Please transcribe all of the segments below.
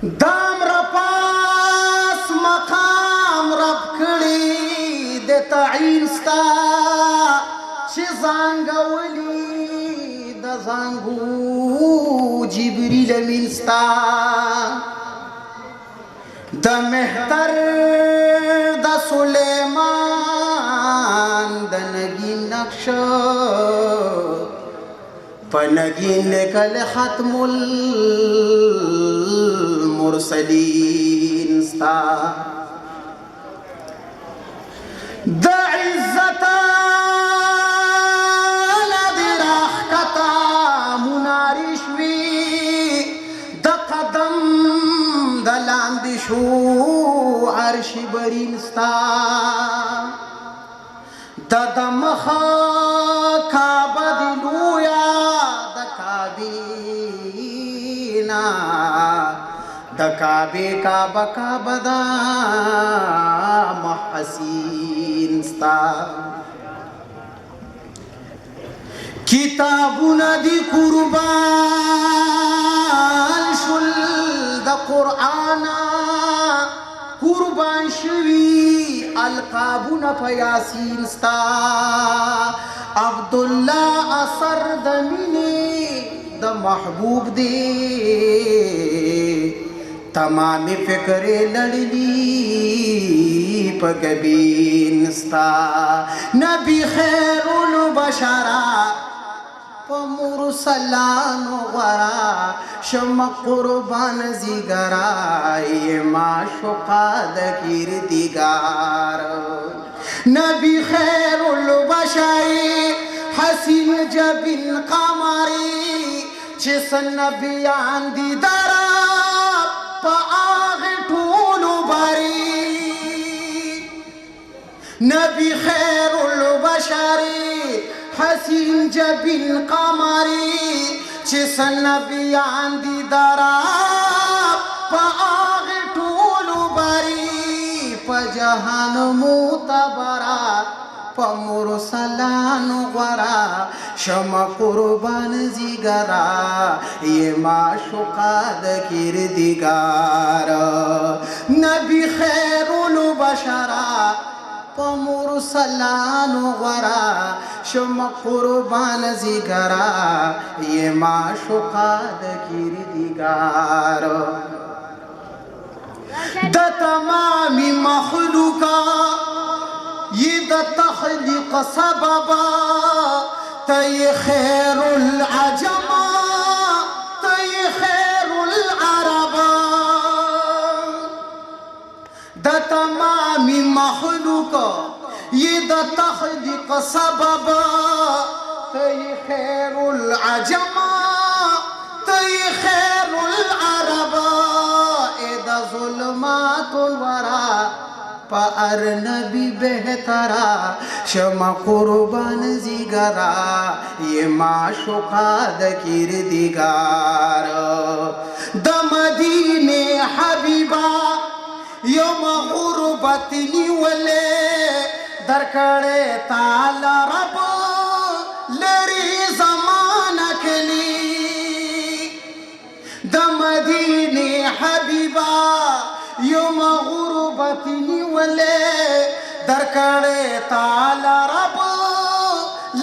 دام را پاس مقام رب کړي د تعین ستا چې زانګولي د زانګو جبريل امین ستا د مهتر د سليمان د نگین نقش پنگین لکل ختم المرسلین ستا د عزت ندر اخکتا منارشوی د قدم د لاندشو عرش برین ستا د دمخ کعبه دی لویا د کعبینا د کعبه کعبه دا محسین ستا کتابونه دی قربان شل د قرآن قربان شوی القابونه په یاسین ستا عبدالله اثر د مینې د محبوب دی تمام فکر لړلی په ګبین ستا نبی خیر البشرا په مرسلانو غرا شم قربان زیګرا ما شوقا د کردګار نبی خیر البشر حسین جبین قمری چې سنبیان دي درا په هغه ټولو بری نبی خیر البشر حسین جبین قمری چې سنبیان دي درا په هغه ټولو بری په جهان معتبرا په مرسلانو غرا شمع قربان زیګرا یې معشوقه د کردګار نبی خیر البشرا په مرسلانو غرا شمع قربان زیګرا یې معشوقه د کردګار د تمام مخلوقا یہ دا تخلیق سببا تی خیر العجما تی خیر العربا دا تمام مخلوق یہ دا تخلیق سببا تی خیر العجما تی خیر العربا اے دا ظلمات الورا پا ارنبی بہترا شمع قربان زیگرا یہ معشوقہ د کردگار د مدینه حبیبا یوم غربت نیولے درکڑے تعالی رب لری زمان کلی د مدینه حبیبا یوم غربت نیولے درکڑے تعالی رب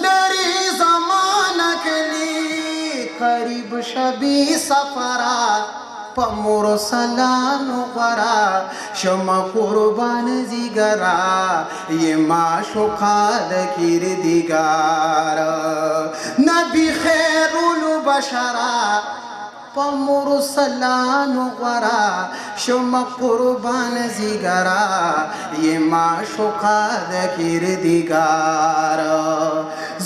لری زمان کلی قریب شبی سفرا پا مرسلانو غرا شمع قربان زیگرا یہ معشوقہ د کردگار نبی خیر البشرا پا مرسلانو غرا شمع قربان زیگرا یہ معشوقہ د کردگار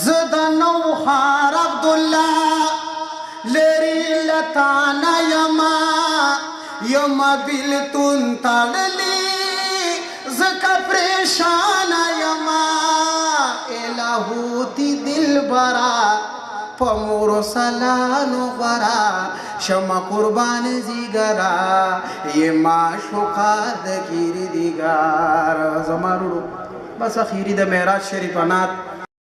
زدہ نوخار عبداللہ لری لتانا یما یما بلتون تاڑلی زکا پریشان یما الہوتی دل برا پا مرسلانو غرا شمع قربان زیگرا یہ معشوقہ د کردگار زمارو بس اخیری د معراج شریف نات